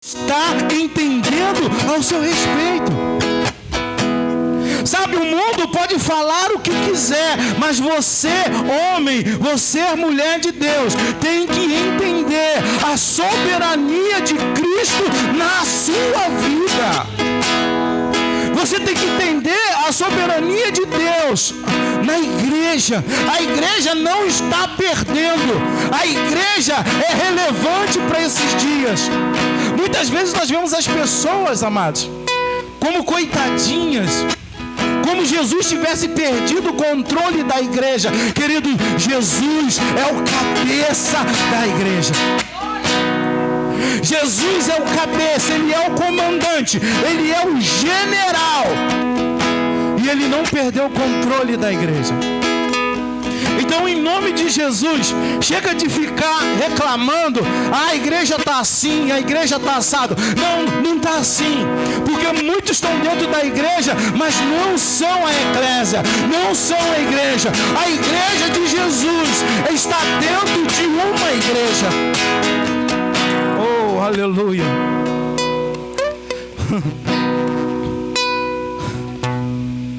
está entendendo ao seu respeito. Sabe, o mundo pode falar o que quiser, mas você, homem, você, mulher de Deus, tem que entender a soberania de Cristo na sua vida. Você tem que entender a soberania de Deus na igreja. A igreja não está perdendo. A igreja é relevante para esses dias. Muitas vezes nós vemos as pessoas, amados, como coitadinhas, como Jesus tivesse perdido o controle da igreja. Querido, Jesus é o cabeça da igreja. Jesus é o cabeça, Ele é o comandante, Ele é o general. E Ele não perdeu o controle da igreja. Então, em nome de Jesus, chega de ficar reclamando: a igreja está assim, a igreja está assado. Não está assim, porque muitos estão dentro da igreja, mas não são a eclésia, não são a igreja. A igreja de Jesus está dentro de uma igreja. Oh, aleluia.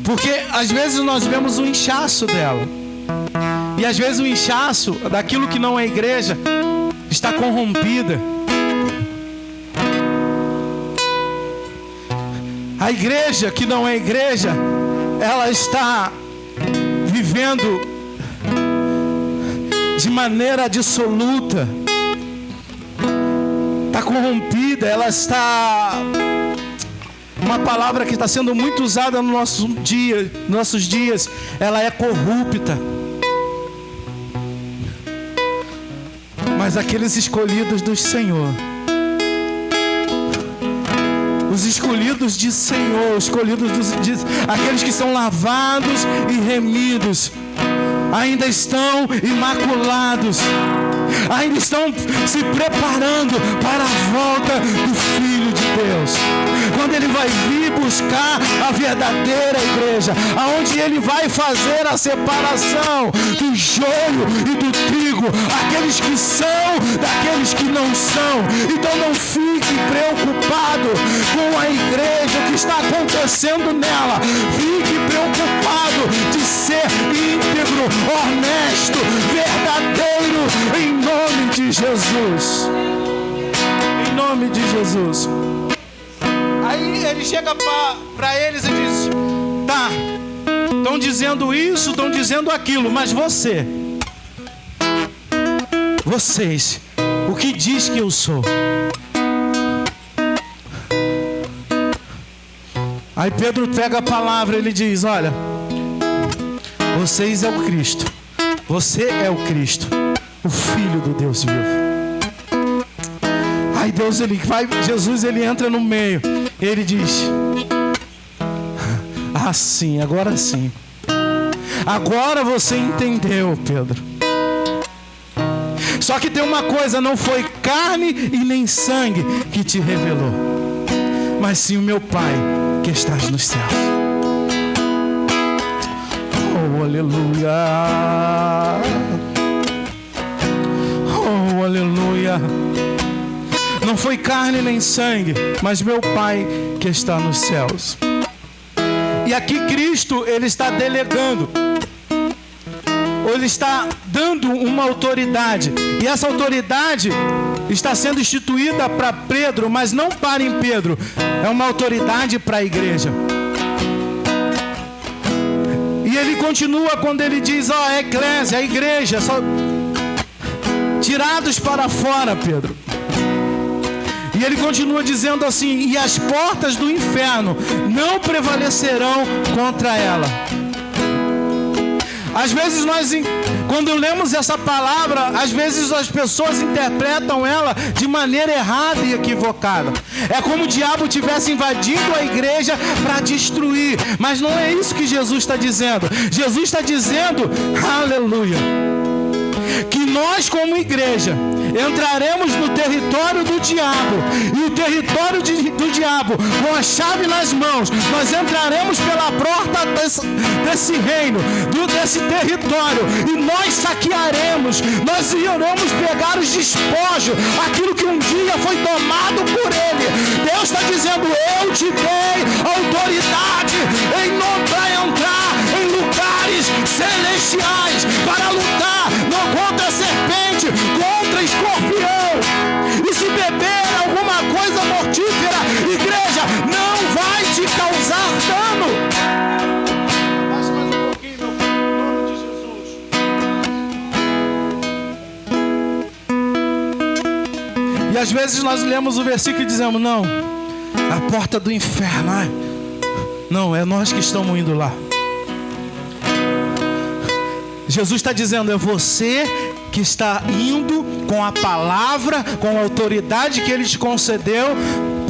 Porque às vezes nós vemos o inchaço dela. E às vezes o inchaço daquilo que não é igreja está corrompida. A igreja que não é igreja, ela está vivendo de maneira dissoluta. Está corrompida, ela está... Uma palavra que está sendo muito usada no nossos dias, ela é corrupta. Mas aqueles escolhidos do Senhor, os escolhidos de Senhor, aqueles que são lavados e remidos, ainda estão imaculados, ainda estão se preparando para a volta do Filho de Deus. Quando Ele vai vir buscar a verdadeira igreja, aonde Ele vai fazer a separação do joio e do trigo, aqueles que são daqueles que não são. Então não fique preocupado com a igreja, o que está acontecendo nela. Fique preocupado de ser íntegro, honesto, verdadeiro, em nome de Jesus. Em nome de Jesus. Aí ele chega para eles e diz: tá, estão dizendo isso, estão dizendo aquilo, mas vocês, o que diz que eu sou? Aí Pedro pega a palavra, ele diz: olha, vocês é o Cristo, você é o Cristo, o Filho do Deus vivo. Aí Jesus ele entra no meio, ele diz: ah, sim, agora sim. Agora você entendeu, Pedro. Só que tem uma coisa: não foi carne e nem sangue que te revelou, mas sim o meu Pai que estás nos céus. Oh, aleluia. Oh, aleluia. Não foi carne nem sangue, mas meu Pai que está nos céus. E aqui Cristo, Ele está delegando, ou Ele está dando uma autoridade. E essa autoridade está sendo instituída para Pedro, mas não para em Pedro. É uma autoridade para a igreja. E Ele continua quando Ele diz: ó, a eclésia, a igreja, só tirados para fora, Pedro. E Ele continua dizendo assim: e as portas do inferno não prevalecerão contra ela. Às vezes quando lemos essa palavra, às vezes as pessoas interpretam ela de maneira errada e equivocada. É como o diabo tivesse invadido a igreja para destruir. Mas não é isso que Jesus está dizendo. Jesus está dizendo, aleluia, que nós como igreja entraremos no território do diabo. E o território do diabo, com a chave nas mãos, nós entraremos pela porta desse reino, desse território, e nós saquearemos. Nós iremos pegar os despojos, aquilo que um dia foi tomado por ele. está dizendo: eu te dei autoridade para entrar em lugares celestiais, para lutar não contra a serpente, contra escorpião. E se beber alguma coisa mortífera, igreja, não vai te causar dano. Passa mais um pouquinho, meu filho, em nome de Jesus. E às vezes nós lemos o versículo e dizemos: não, a porta do inferno, não, é nós que estamos indo lá. Jesus está dizendo: é você que está indo com a palavra, com a autoridade que Ele te concedeu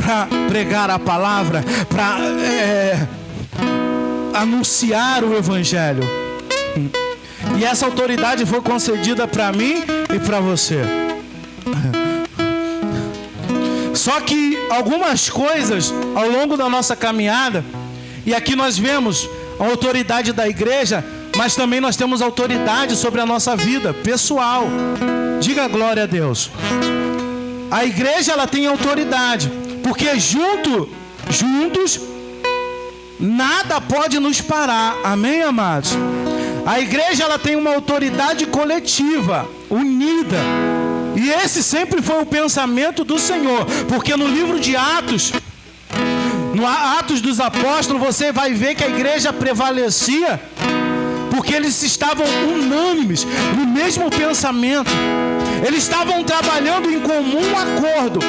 para pregar a palavra, para anunciar o Evangelho. E essa autoridade foi concedida para mim e para você. Só que algumas coisas ao longo da nossa caminhada, e aqui nós vemos a autoridade da igreja, mas também nós temos autoridade sobre a nossa vida pessoal. Diga glória a Deus. A igreja, ela tem autoridade, porque juntos nada pode nos parar. Amém, amados? A igreja, ela tem uma autoridade coletiva, unida. E esse sempre foi o pensamento do Senhor, porque no livro de Atos, no Atos dos Apóstolos, você vai ver que a igreja prevalecia porque eles estavam unânimes no mesmo pensamento. Eles estavam trabalhando em comum acordo.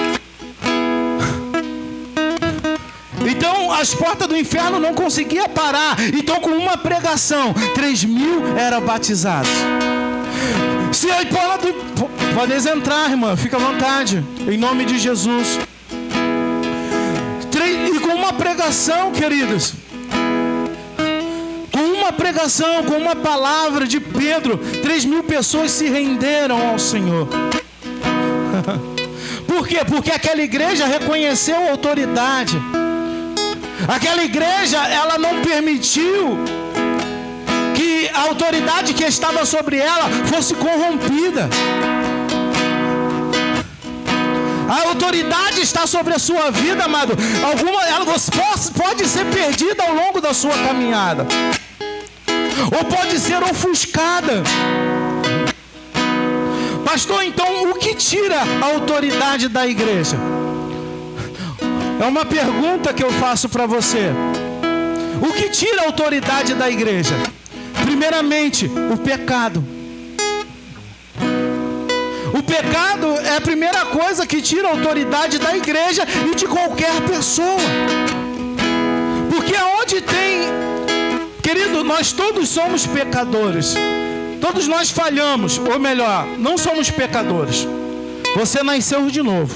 Então as portas do inferno não conseguiam parar. Então, com uma pregação, 3.000 eram batizados. Se aí pode entrar, irmã, fica à vontade, em nome de Jesus. E com uma pregação, queridos, com uma palavra de Pedro, 3.000 pessoas se renderam ao Senhor. Por quê? Porque aquela igreja reconheceu a autoridade. Aquela igreja, ela não permitiu que a autoridade que estava sobre ela fosse corrompida. A autoridade está sobre a sua vida, amado. Ela pode ser perdida ao longo da sua caminhada, ou pode ser ofuscada. Pastor, então o que tira a autoridade da igreja? É uma pergunta que eu faço para você. O que tira a autoridade da igreja? Primeiramente, o pecado. O pecado é a primeira coisa que tira a autoridade da igreja e de qualquer pessoa. Porque onde tem... Querido, nós todos somos pecadores. Todos nós falhamos, ou melhor, não somos pecadores. Você nasceu de novo.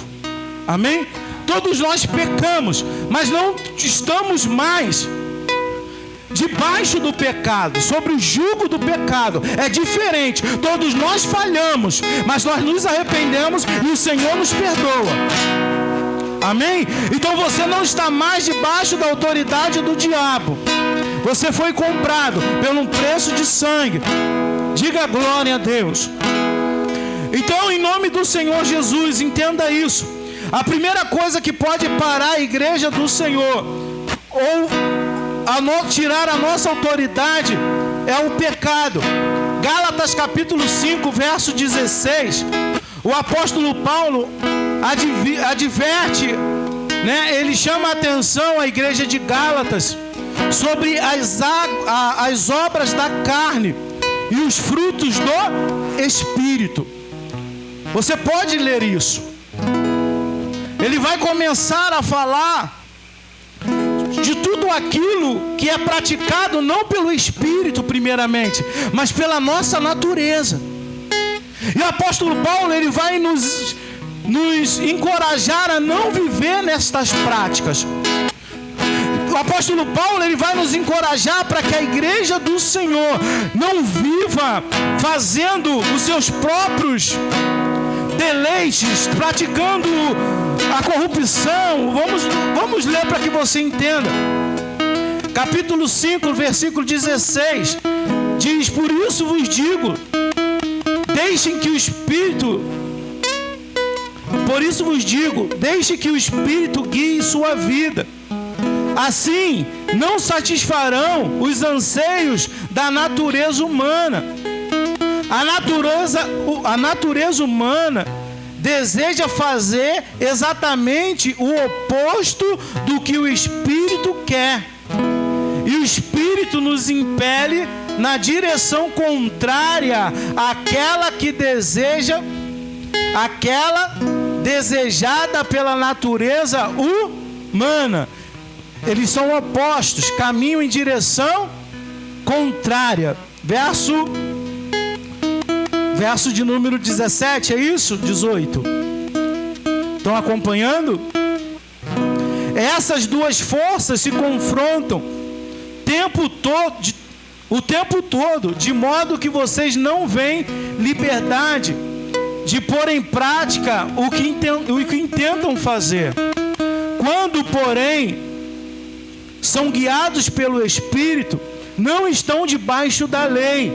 Amém? Todos nós pecamos, mas não estamos mais debaixo do pecado, sobre o jugo do pecado. É diferente. Todos nós falhamos, mas nós nos arrependemos e o Senhor nos perdoa. Amém? Então você não está mais debaixo da autoridade do diabo. Você foi comprado pelo preço de sangue. Diga glória a Deus. Então, em nome do Senhor Jesus, entenda isso. A primeira coisa que pode parar a igreja do Senhor, ou tirar a nossa autoridade, é o pecado. Gálatas capítulo 5, verso 16. O apóstolo Paulo adverte, né? Ele chama a atenção à igreja de Gálatas sobre as obras da carne e os frutos do Espírito. Você pode ler isso. Ele vai começar a falar de tudo aquilo que é praticado não pelo Espírito primeiramente, mas pela nossa natureza. E o apóstolo Paulo, ele vai nos encorajar a não viver nestas práticas. O apóstolo Paulo, ele vai nos encorajar para que a igreja do Senhor não viva fazendo os seus próprios deleites, praticando a corrupção. Vamos ler para que você entenda. Capítulo 5, versículo 16 diz: por isso vos digo, deixem que o Espírito Por isso vos digo, deixe que o Espírito guie sua vida. Assim, não satisfarão os anseios da natureza humana. A natureza humana deseja fazer exatamente o oposto do que o Espírito quer. E o Espírito nos impele na direção contrária àquela desejada pela natureza humana. Eles são opostos, caminham em direção contrária. Verso de número 17, é isso? 18. Estão acompanhando? Essas duas forças se confrontam o tempo todo, de modo que vocês não veem liberdade de pôr em prática o que intentam fazer. Quando, porém, são guiados pelo Espírito, não estão debaixo da lei.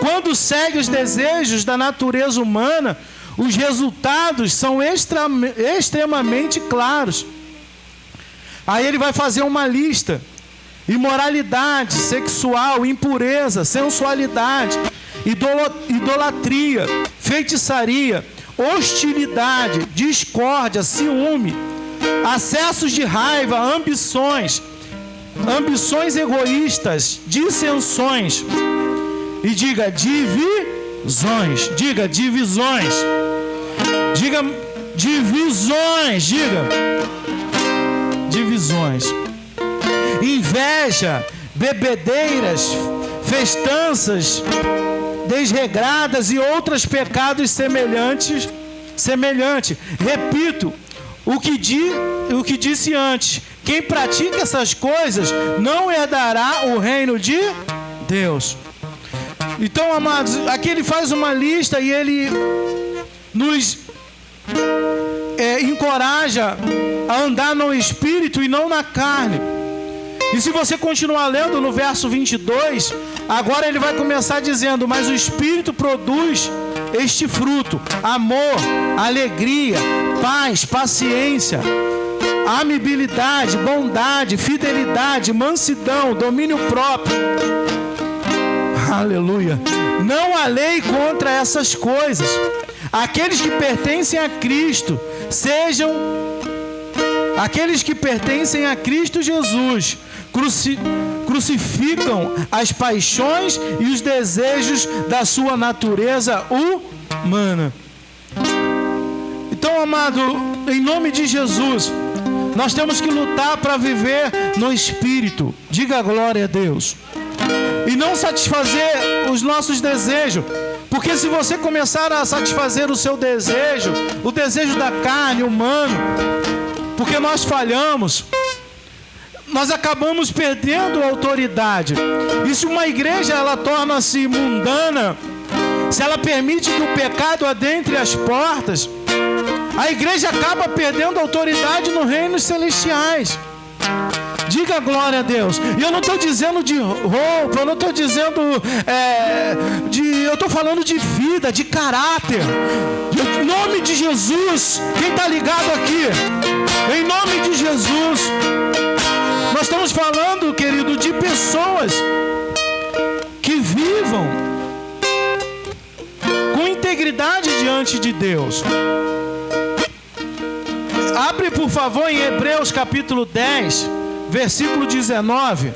Quando seguem os desejos da natureza humana, os resultados são extremamente claros. Aí ele vai fazer uma lista: imoralidade sexual, impureza, sensualidade, idolatria, feitiçaria, hostilidade, discórdia, ciúme, acessos de raiva, ambições egoístas, dissensões. E diga divisões. Diga divisões. Diga divisões. Diga divisões. Inveja, bebedeiras, festanças desregradas e outros pecados semelhantes. Repito o que disse antes: quem pratica essas coisas não herdará o reino de Deus. Então, amados, aqui ele faz uma lista e ele nos encoraja a andar no Espírito e não na carne. E se você continuar lendo no verso 22, agora ele vai começar dizendo: mas o Espírito produz este fruto: amor, alegria, paz, paciência, amabilidade, bondade, fidelidade, mansidão, domínio próprio. Aleluia. Não há lei contra essas coisas. Aqueles que pertencem a Cristo Jesus crucificam as paixões e os desejos da sua natureza humana. Então, amado, em nome de Jesus, nós temos que lutar para viver no Espírito. Diga glória a Deus. E não satisfazer os nossos desejos. Porque se você começar a satisfazer o seu desejo, o desejo da carne, humano, porque nós falhamos, nós acabamos perdendo a autoridade. E se uma igreja ela torna-se mundana, se ela permite que o pecado adentre as portas, a igreja acaba perdendo a autoridade nos reinos celestiais. Diga glória a Deus. E eu não estou dizendo de roupa, eu não estou dizendo eu estou falando de vida, de caráter. Em nome de Jesus, quem está ligado aqui? Em nome de Jesus, nós estamos falando, querido, de pessoas que vivam com integridade diante de Deus. Abre, por favor, em Hebreus capítulo 10, versículo 19.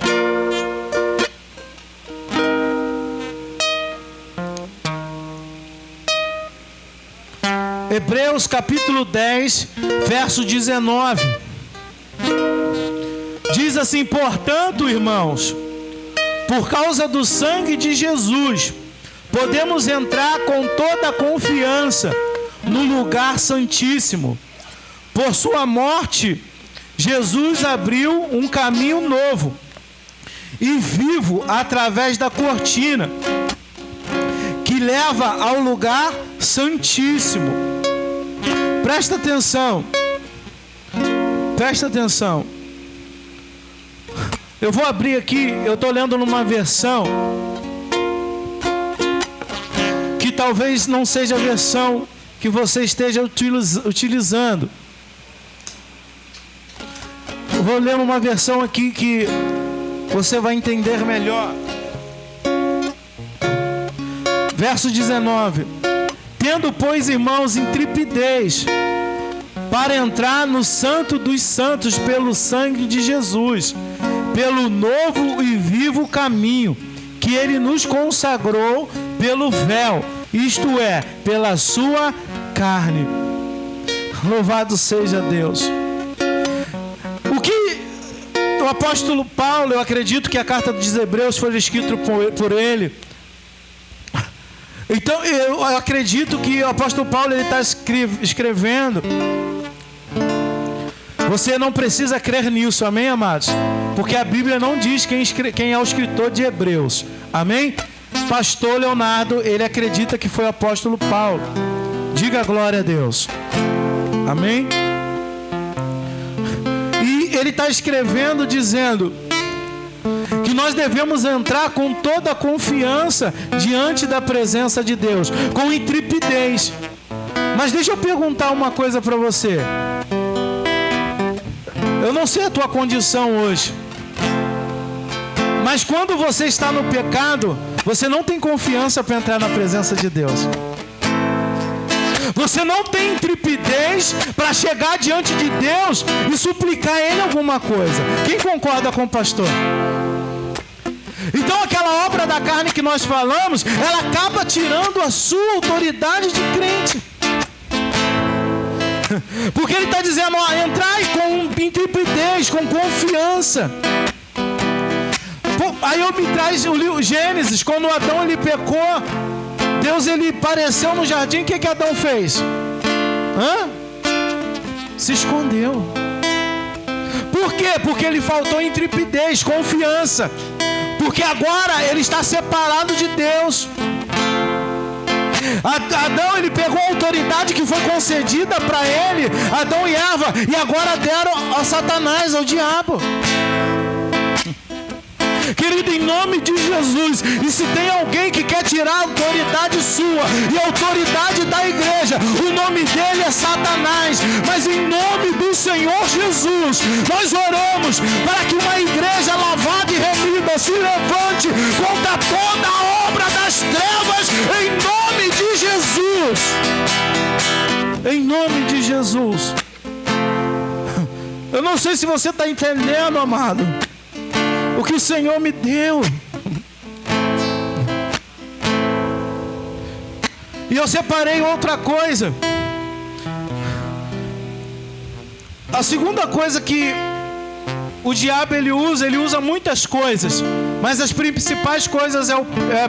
Hebreus capítulo 10, verso 19. Diz assim: portanto, irmãos, por causa do sangue de Jesus, podemos entrar com toda a confiança no lugar santíssimo. Por sua morte, Jesus abriu um caminho novo e vivo através da cortina que leva ao lugar santíssimo. Presta atenção. Presta atenção. Eu vou abrir aqui, eu estou lendo numa versão que talvez não seja a versão que você esteja utilizando. Eu vou ler uma versão aqui que você vai entender melhor. Verso 19. Tendo, pois, irmãos, intrepidez para entrar no Santo dos Santos pelo sangue de Jesus, pelo novo e vivo caminho que Ele nos consagrou pelo véu, isto é, pela sua carne. Louvado seja Deus. O que o apóstolo Paulo, eu acredito que a carta dos Hebreus foi escrita por ele. Então eu acredito que o apóstolo Paulo está escrevendo. Você não precisa crer nisso, amém, amados? Porque a Bíblia não diz quem é o escritor de Hebreus, amém? Pastor Leonardo, ele acredita que foi o apóstolo Paulo. Diga glória a Deus, amém? E ele está escrevendo dizendo que nós devemos entrar com toda a confiança diante da presença de Deus, com intrepidez. Mas deixa eu perguntar uma coisa para você. Eu não sei a tua condição hoje, mas quando você está no pecado, você não tem confiança para entrar na presença de Deus. Você não tem intrepidez para chegar diante de Deus e suplicar a Ele alguma coisa. Quem concorda com o pastor? Então aquela obra da carne que nós falamos, ela acaba tirando a sua autoridade de crente. Porque ele está dizendo, ó, entrai com intrepidez, com confiança. Aí eu me traz o Gênesis, quando Adão ele pecou, Deus ele apareceu no jardim, o que Adão fez? Se escondeu. Por quê? Porque ele faltou intrepidez, confiança. Porque agora ele está separado de Deus. Adão ele pegou a autoridade que foi concedida para ele, Adão e Eva, e agora deram a Satanás, ao diabo. Querido, em nome de Jesus, e se tem alguém que quer tirar a autoridade sua e a autoridade da igreja, o nome dele é Satanás. Mas em nome do Senhor Jesus, nós oramos para que uma igreja lavada e remida se levante contra toda a obra das trevas, em nome de Jesus. Em nome de Jesus. Eu não sei se você está entendendo, amado, o que o Senhor me deu. E eu separei outra coisa. A segunda coisa que o diabo ele usa muitas coisas, mas as principais coisas é o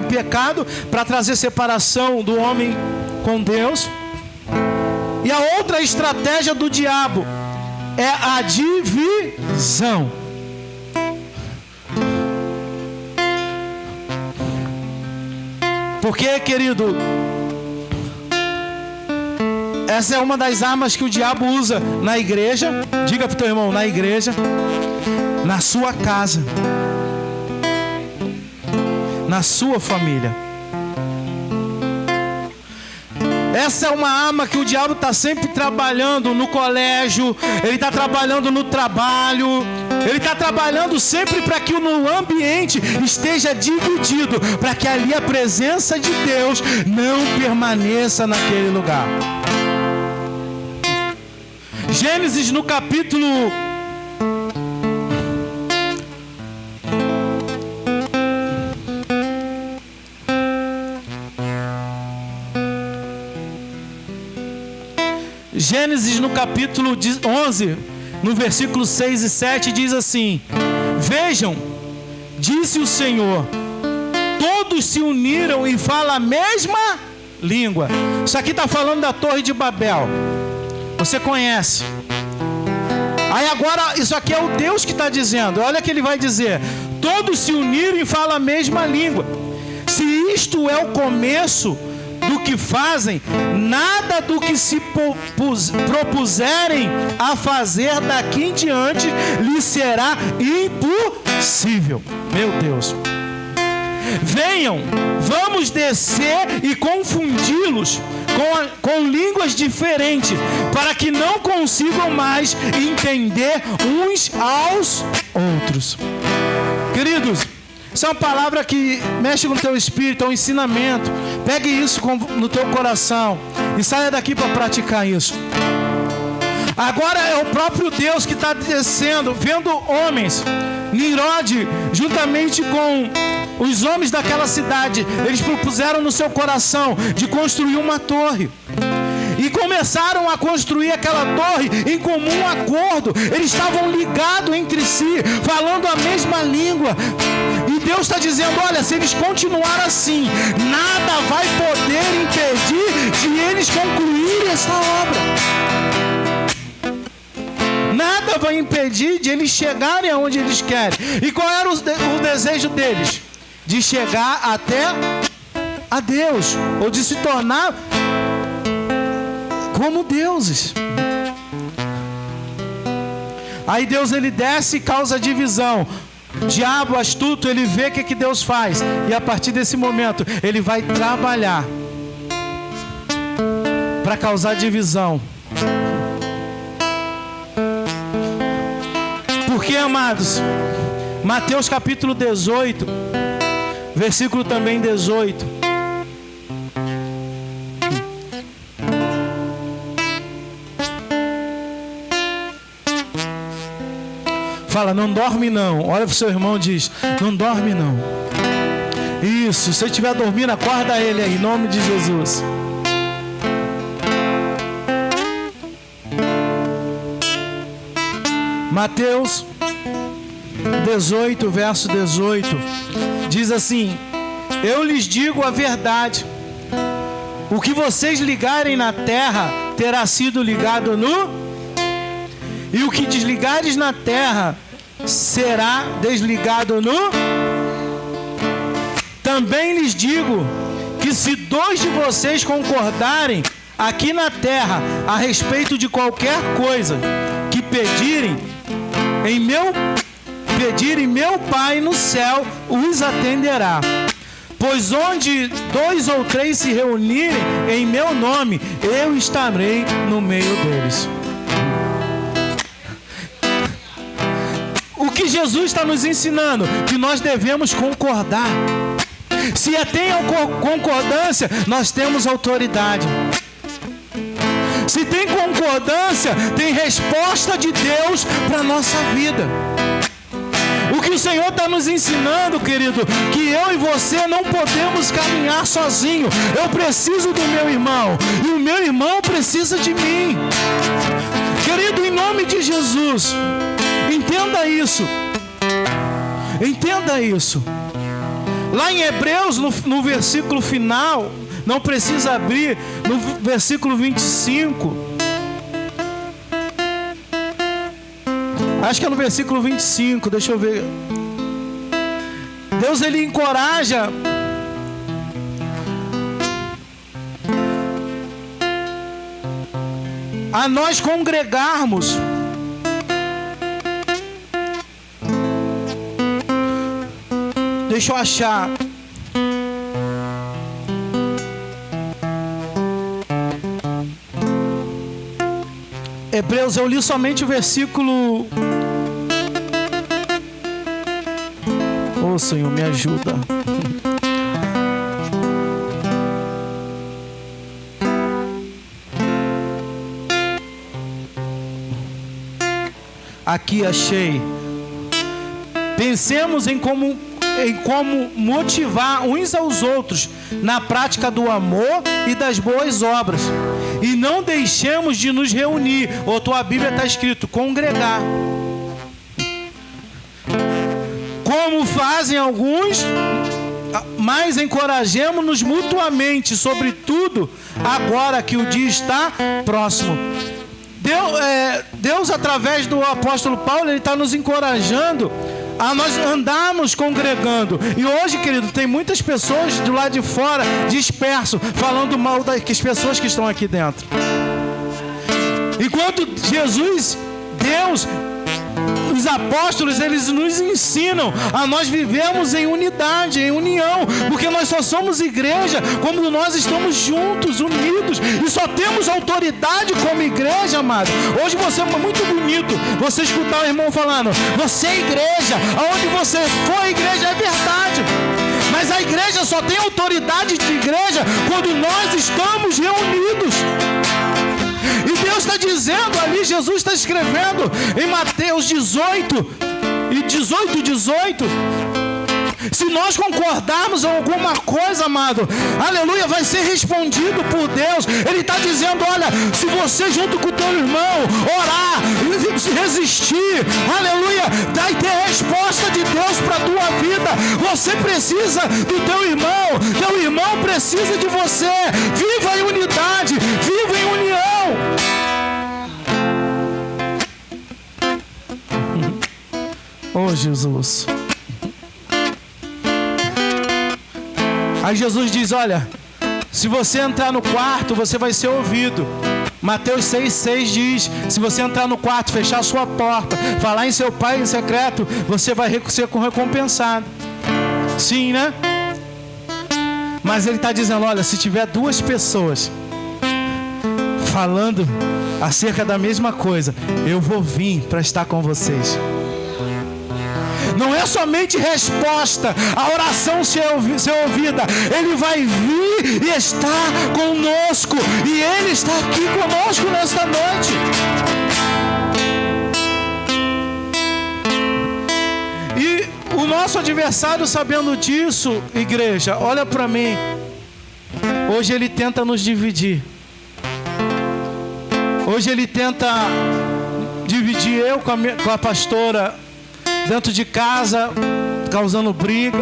pecado, para trazer separação do homem com Deus. E a outra estratégia do diabo é a divisão. Porque, querido, essa é uma das armas que o diabo usa na igreja. Diga para o teu irmão, na igreja, na sua casa, na sua família. Essa é uma arma que o diabo está sempre trabalhando no colégio, ele está trabalhando no trabalho, ele está trabalhando sempre para que no ambiente esteja dividido, para que ali a presença de Deus não permaneça naquele lugar. Gênesis no capítulo 11, no versículo 6 e 7, diz assim: vejam, disse o Senhor, todos se uniram e falam a mesma língua. Isso aqui está falando da Torre de Babel. Você conhece. Aí agora, isso aqui é o Deus que está dizendo. Olha o que ele vai dizer: todos se uniram e falam a mesma língua. Se isto é o começo do que fazem, nada do que se propuserem a fazer daqui em diante lhes será impossível. Meu Deus. Venham, vamos descer e confundi-los, com línguas diferentes, para que não consigam mais entender uns aos outros. Queridos, isso é uma palavra que mexe com o teu espírito, é um ensinamento. Pegue isso no teu coração e saia daqui para praticar isso. Agora é o próprio Deus que está descendo, vendo homens. Nimrod, juntamente com os homens daquela cidade, eles propuseram no seu coração de construir uma torre. E começaram a construir aquela torre em comum acordo. Eles estavam ligados entre si, falando a mesma língua. E Deus está dizendo, olha, se eles continuarem assim, nada vai poder impedir de eles concluírem essa obra. Nada vai impedir de eles chegarem aonde eles querem. E qual era o desejo deles? De chegar até a Deus, ou de se tornar como deuses. Aí Deus, ele desce e causa divisão. Diabo astuto, ele vê o que Deus faz, e a partir desse momento ele vai trabalhar para causar divisão. Porque, amados, Mateus capítulo 18, versículo também 18. Fala, não dorme não. Olha para o seu irmão e diz, não dorme não. Isso, se ele estiver dormindo, acorda ele aí, em nome de Jesus. Mateus 18, verso 18, diz assim: eu lhes digo a verdade, o que vocês ligarem na terra terá sido ligado no, e o que desligares na terra será desligado no. Também lhes digo que se 2 de vocês concordarem aqui na terra a respeito de qualquer coisa que pedirem, meu Pai no céu os atenderá. Pois onde 2 ou 3 se reunirem em meu nome, eu estarei no meio deles. O que Jesus está nos ensinando? Que nós devemos concordar. Se tem concordância, nós temos autoridade. Se tem concordância, tem resposta de Deus para a nossa vida. O que o Senhor está nos ensinando, querido, que eu e você não podemos caminhar sozinho. Eu preciso do meu irmão e o meu irmão precisa de mim. Querido, em nome de Jesus, entenda isso. Entenda isso. Lá em Hebreus, no versículo final, não precisa abrir, no versículo 25. Acho que é no versículo 25, deixa eu ver. Deus, ele encoraja a nós congregarmos. Deixa eu achar. Hebreus, eu li somente o versículo. Oh, Senhor, me ajuda. Aqui achei. Pensemos em como motivar uns aos outros na prática do amor e das boas obras. E não deixemos de nos reunir. Ou tua Bíblia está escrito congregar. Como fazem alguns, mas encorajemo-nos mutuamente, sobretudo agora que o dia está próximo. Deus, através do apóstolo Paulo, ele está nos encorajando a nós andarmos congregando. E hoje, querido, tem muitas pessoas do lado de fora disperso, falando mal das pessoas que estão aqui dentro. Enquanto Jesus, Deus, os apóstolos, eles nos ensinam a nós vivermos em unidade, em união, porque nós só somos igreja quando nós estamos juntos, unidos, e só temos autoridade como igreja, amado. Hoje você é muito bonito, você escutar o irmão falando, você é igreja, aonde você for igreja é verdade, mas a igreja só tem autoridade de igreja quando nós estamos reunidos. E Deus está dizendo ali, Jesus está escrevendo em Mateus 18, e 18, se nós concordarmos em alguma coisa, amado, aleluia, vai ser respondido por Deus. Ele está dizendo, olha, se você junto com o teu irmão orar, se resistir, aleluia, vai ter resposta de Deus para a tua vida. Você precisa do teu irmão precisa de você. Viva em unidade, viva em união. Oh, Jesus. Aí Jesus diz, olha, se você entrar no quarto, você vai ser ouvido. Mateus 6,6 diz, se você entrar no quarto, fechar a sua porta, falar em seu pai em secreto, você vai ser recompensado. Sim, né? Mas ele está dizendo, olha, se tiver duas pessoas falando acerca da mesma coisa, eu vou vir para estar com vocês. Não é somente resposta, a oração ser ouvida. Ele vai vir e estar conosco. E Ele está aqui conosco nesta noite. E o nosso adversário, sabendo disso, igreja, olha para mim. Hoje ele tenta nos dividir. Hoje ele tenta dividir eu com a pastora dentro de casa, causando briga,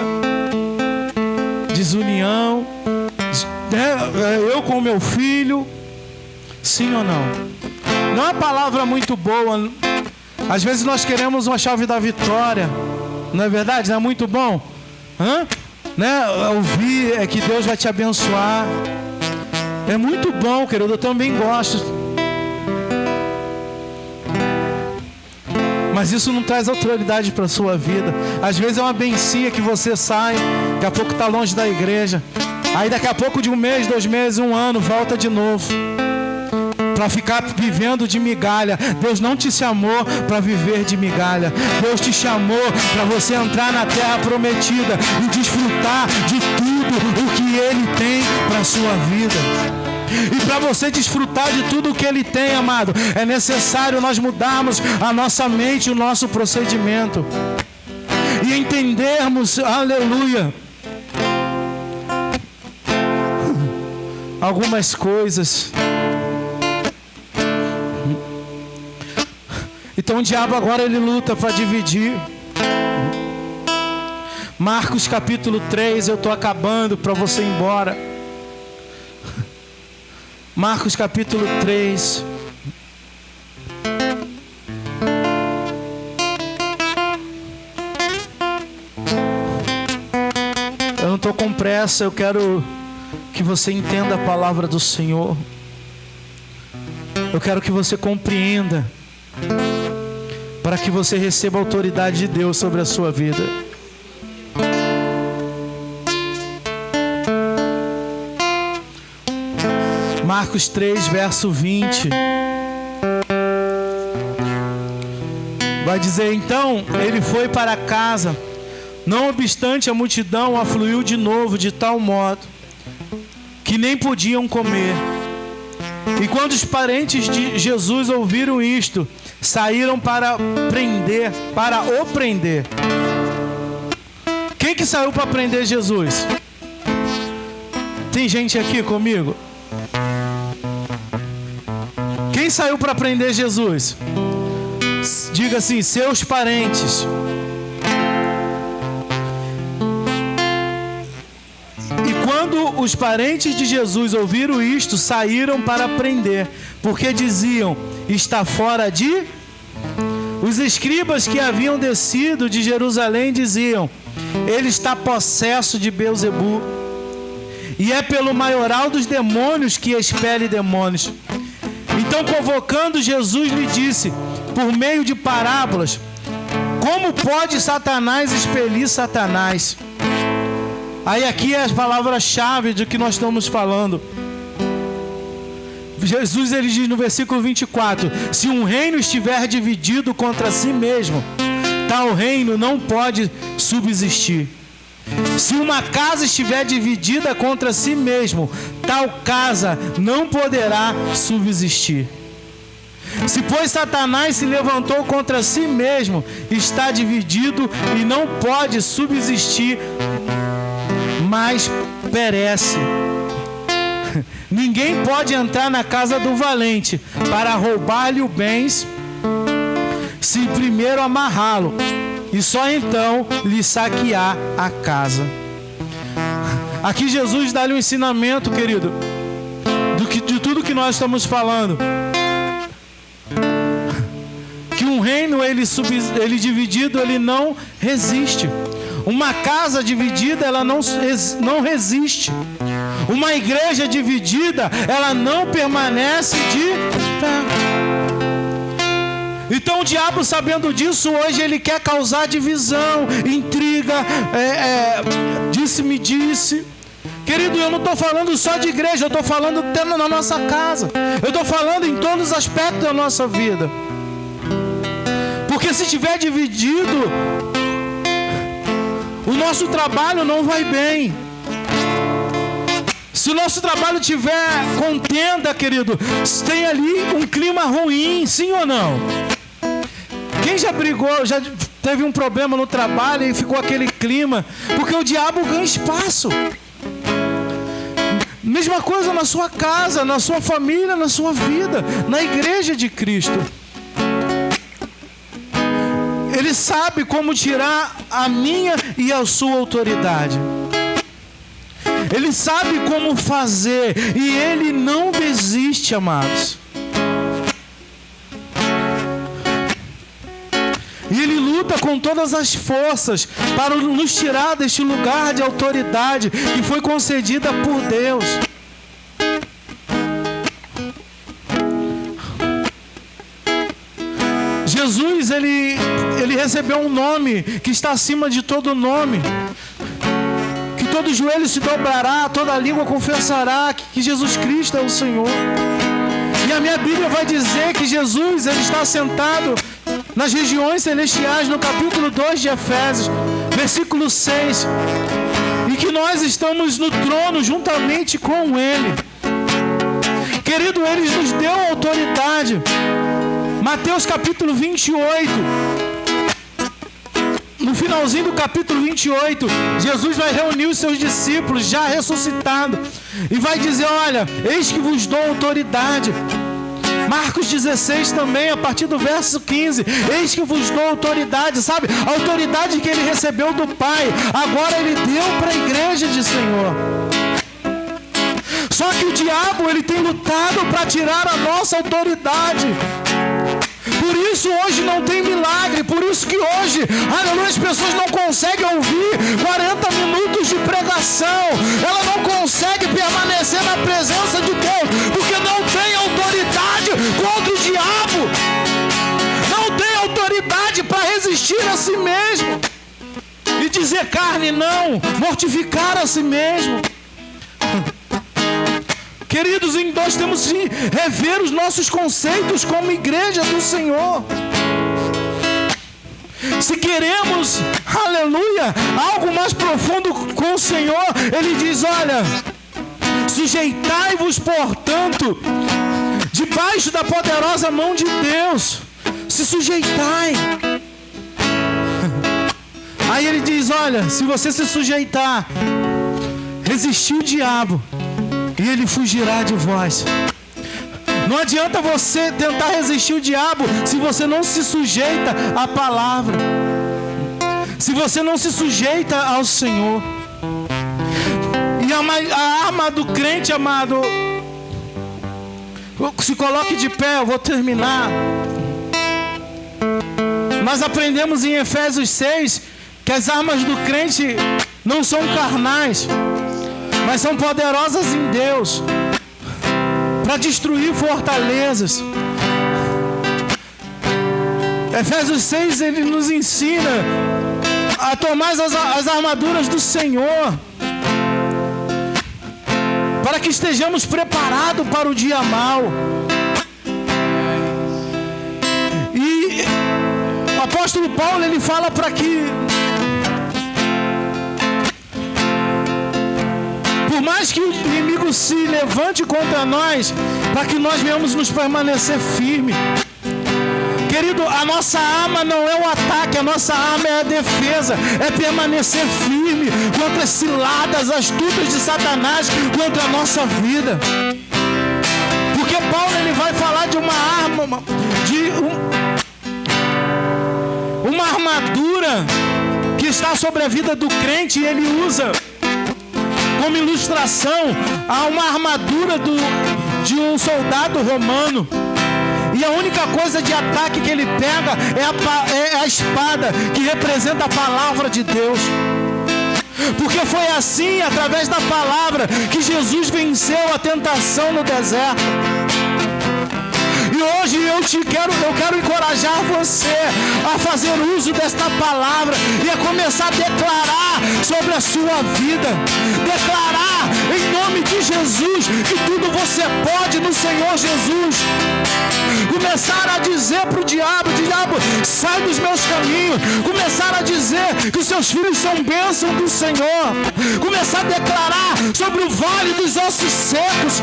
desunião, eu com o meu filho. Sim ou não? Não é uma palavra muito boa. Às vezes nós queremos uma chave da vitória, não é verdade? Não é muito bom? Né? Ouvir é que Deus vai te abençoar. É muito bom, querido, eu também gosto. Mas isso não traz autoridade para a sua vida. Às vezes é uma benção que você sai, daqui a pouco está longe da igreja. Aí daqui a pouco de 1 mês, 2 meses, 1 ano, volta de novo. Para ficar vivendo de migalha. Deus não te chamou para viver de migalha. Deus te chamou para você entrar na terra prometida e desfrutar de tudo o que Ele tem para a sua vida. E para você desfrutar de tudo o que Ele tem, amado, é necessário nós mudarmos a nossa mente, o nosso procedimento. E entendermos, aleluia, algumas coisas. Então o diabo agora ele luta para dividir. Marcos capítulo 3, eu estou acabando para você ir embora. Marcos capítulo 3. Eu não estou com pressa, eu quero que você entenda a palavra do Senhor. Eu quero que você compreenda, para que você receba a autoridade de Deus sobre a sua vida. Marcos 3, verso 20. Vai dizer, então ele foi para casa. Não obstante, a multidão afluiu de novo de tal modo que nem podiam comer. E quando os parentes de Jesus ouviram isto, saíram para o prender. Quem que saiu para prender Jesus? Tem gente aqui comigo? Quem saiu para prender Jesus? Diga assim, seus parentes. E quando os parentes de Jesus ouviram isto, saíram para prender, porque diziam, está fora de... Os escribas que haviam descido de Jerusalém diziam, ele está possesso de Beelzebu, e é pelo maioral dos demônios que expele demônios. Então, convocando, Jesus lhe disse, por meio de parábolas, Como pode Satanás expelir Satanás? Aí aqui é a palavra-chave de que nós estamos falando. Jesus, ele diz no versículo 24: se um reino estiver dividido contra si mesmo, tal reino não pode subsistir. Se uma casa estiver dividida contra si mesmo, tal casa não poderá subsistir. Se, pois, Satanás se levantou contra si mesmo, está dividido e não pode subsistir, mas perece. Ninguém pode entrar na casa do valente para roubar-lhe os bens, se primeiro amarrá-lo, e só então lhe saquear a casa. Aqui Jesus dá-lhe um ensinamento, querido, de tudo que nós estamos falando. Que um reino, ele dividido, ele não resiste. Uma casa dividida, ela não resiste. Uma igreja dividida, ela não permanece de pé. Então o diabo, sabendo disso, hoje ele quer causar divisão, intriga, disse-me disse. Querido, eu não estou falando só de igreja, eu estou falando até na nossa casa. Eu estou falando em todos os aspectos da nossa vida. Porque se estiver dividido, o nosso trabalho não vai bem. Se o nosso trabalho tiver contenda, querido, tem ali um clima ruim, sim ou não? Quem já brigou, já teve um problema no trabalho e ficou aquele clima? Porque o diabo ganha espaço. Mesma coisa na sua casa, na sua família, na sua vida, na igreja de Cristo. Ele sabe como tirar a minha e a sua autoridade. Ele sabe como fazer e ele não desiste, amados. E ele luta com todas as forças para nos tirar deste lugar de autoridade que foi concedida por Deus. Jesus, ele recebeu um nome que está acima de todo nome. Que todo joelho se dobrará, toda língua confessará que Jesus Cristo é o Senhor. E a minha Bíblia vai dizer que Jesus, ele está sentado nas regiões celestiais, no capítulo 2 de Efésios, versículo 6. E que nós estamos no trono juntamente com Ele. Querido, Ele nos deu autoridade. Mateus capítulo 28. No finalzinho do capítulo 28, Jesus vai reunir os seus discípulos, já ressuscitado, e vai dizer: olha, eis que vos dou autoridade. Marcos 16 também, a partir do verso 15, eis que vos dou autoridade, sabe? A autoridade que ele recebeu do Pai, agora ele deu para a igreja de Senhor. Só que o diabo, ele tem lutado para tirar a nossa autoridade. Por isso hoje não tem milagre, por isso que hoje, aleluia, as pessoas não conseguem ouvir 40 minutos de pregação, ela não consegue permanecer na presença de Deus, porque não tem autoridade contra o diabo, não tem autoridade para resistir a si mesmo, e dizer carne não, mortificar a si mesmo. Queridos, nós temos que rever os nossos conceitos como igreja do Senhor. Se queremos, aleluia, algo mais profundo com o Senhor, Ele diz: olha, sujeitai-vos, portanto, debaixo da poderosa mão de Deus. Se sujeitai. Aí Ele diz: olha, se você se sujeitar, resistir o diabo, e ele fugirá de vós. Não adianta você tentar resistir o diabo se você não se sujeita à palavra, se você não se sujeita ao Senhor. E a arma do crente, amado, se coloque de pé, eu vou terminar. Nós aprendemos em Efésios 6 que as armas do crente não são carnais, mas são poderosas em Deus para destruir fortalezas. Efésios 6, ele nos ensina a tomar as armaduras do Senhor, para que estejamos preparados para o dia mau. E o apóstolo Paulo, ele fala para que, por mais que o inimigo se levante contra nós, para que nós venhamos nos permanecer firmes. Querido, a nossa arma não é o ataque, a nossa arma é a defesa, é permanecer firme contra as ciladas astutas de Satanás contra a nossa vida. Porque Paulo, ele vai falar de uma arma, uma armadura que está sobre a vida do crente, e ele usa como ilustração a uma armadura de um soldado romano. E a única coisa de ataque que ele pega é a espada, que representa a palavra de Deus. Porque foi assim, através da palavra, que Jesus venceu a tentação no deserto. E hoje eu quero encorajar você a fazer uso desta palavra e a começar a declarar sobre a sua vida. Declarar em nome de Jesus que tudo você pode no Senhor Jesus. Começar a dizer para o diabo, sai dos meus caminhos. Começar a dizer que os seus filhos são bênção do Senhor. Começar a declarar sobre o vale dos ossos secos.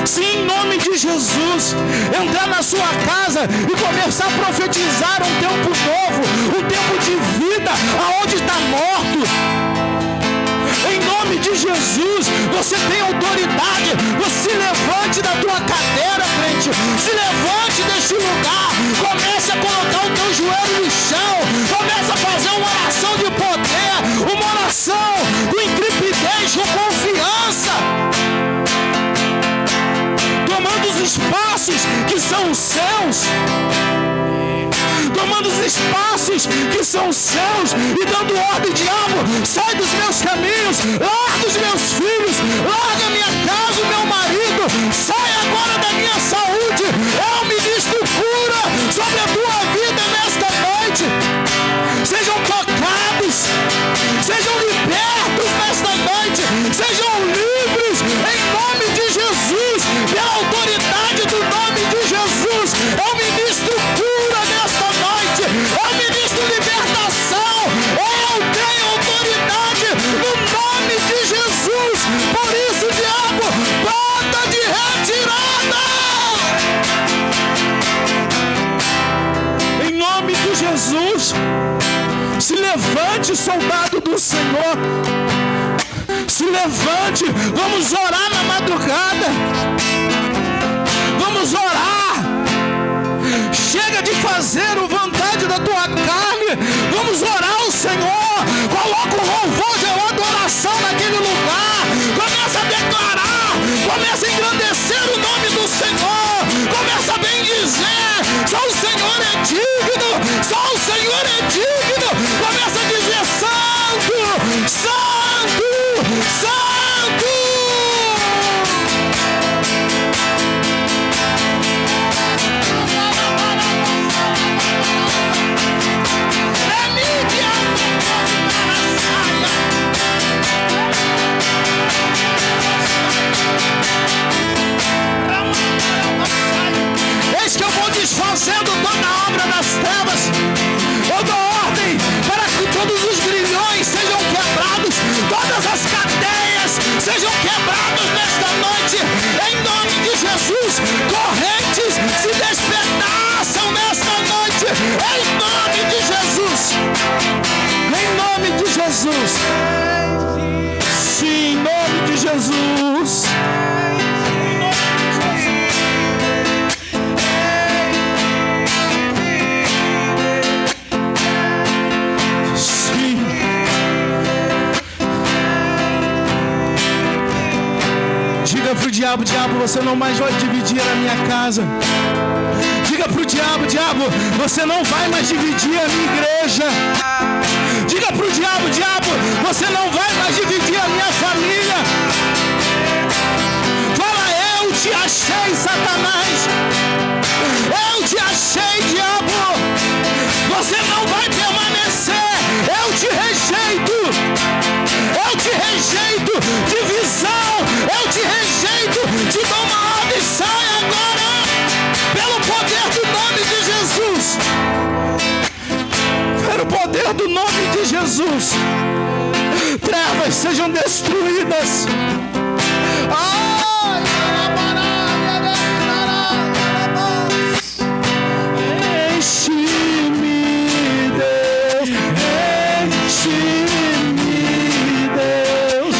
Sim, em nome de Jesus. Entrar na sua casa e começar a profetizar um tempo novo, um tempo de vida aonde está morto. Em nome de Jesus, você tem autoridade. Você se levante da tua cadeira, crente. Se levante deste lugar. Comece a colocar o teu joelho no chão. Comece a fazer uma oração de poder, uma oração com intrepidez, com confiança, tomando os espaços que são os seus, tomando os espaços que são seus e dando ordem, diabo, sai dos meus caminhos, larga os meus filhos, larga a minha casa, o meu marido, sai agora da minha saúde. Eu ministro cura sobre a tua vida nesta noite. Sejam tocados, sejam libertos nesta noite, sejam livres em nome de Jesus, pela autoridade do nome de Jesus. Eu ministro cura nesta noite, eu ministro libertação, eu tenho autoridade no nome de Jesus. Por isso, diabo, bota de retirada em nome de Jesus. Se levante, soldado do Senhor. Se levante, vamos orar na madrugada. Vamos orar. Chega de fazer a vontade da tua carne. Vamos orar ao Senhor. Coloca o louvor de adoração naquele lugar. Começa a declarar. Começa a engrandecer o nome do Senhor. Começa a bendizer. Só o Senhor é digno. Só o Senhor é digno. Começa a dizer: Santo, Santo, Santo. Eis que eu vou desfazendo toda a obra das trevas. Eu dou ordem para que todos os grilhões sejam quebrados, todas as cadeias sejam quebradas nesta noite, em nome de Jesus. Correntes se despedaçam nesta noite, em nome de Jesus. Em nome de Jesus. Sim, em nome de Jesus. Diga pro diabo, você não mais vai dividir a minha casa. Diga pro diabo, você não vai mais dividir a minha igreja. Diga pro diabo, você não vai mais dividir a minha família. Fala: eu te achei, Satanás. Eu te achei, diabo. poder do nome de Jesus, trevas sejam destruídas. Enche-me, Deus, enche-me, Deus.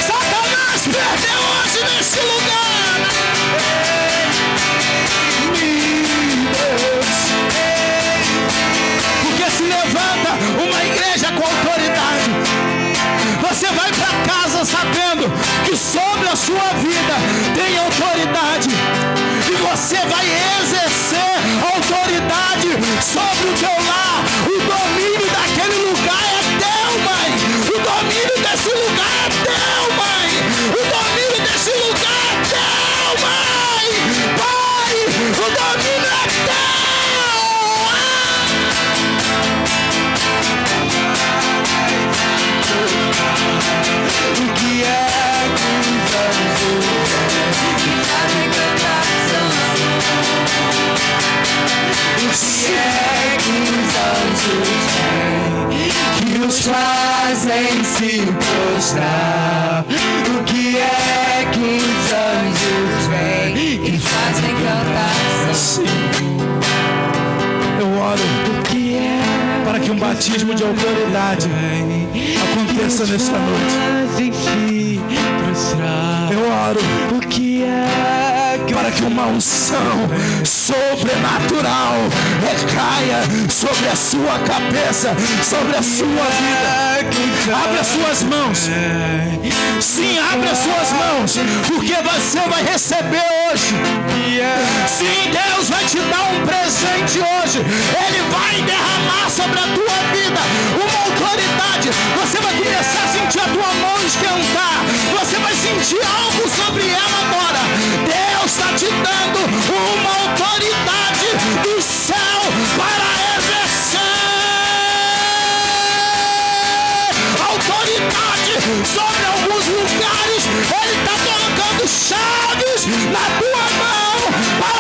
Satanás perdeu hoje nesse lugar. Porque se levanta uma igreja com autoridade. Você vai para casa sabendo que sobre a sua vida tem autoridade. E você vai exercer autoridade sobre o teu lar. O domínio daquele lugar é teu, mãe. O domínio desse lugar é teu, mãe. O domínio desse lugar é teu, mãe. Pai, o domínio é teu. O que é que os anjos fazem cantar o que é que os anjos vêm, que os fazem se prostrar? O que é que os anjos vêm, que fazem cantar? Sim. Eu oro para que um batismo de autoridade aconteça nesta noite. Eu oro para que uma unção sobrenatural recaia sobre a sua cabeça, sobre a sua vida. Abra as suas mãos. Sim, abra as suas mãos, porque você vai receber hoje. Sim, Deus vai te dar um presente hoje. Ele vai derramar sobre a tua vida uma autoridade. Você vai começar a sentir a tua mão esquentar. Você vai sentir algo sobre ela agora. Deus está te dando uma autoridade do céu para exercer autoridade sobre alguns lugares. Ele está colocando chaves na tua mão para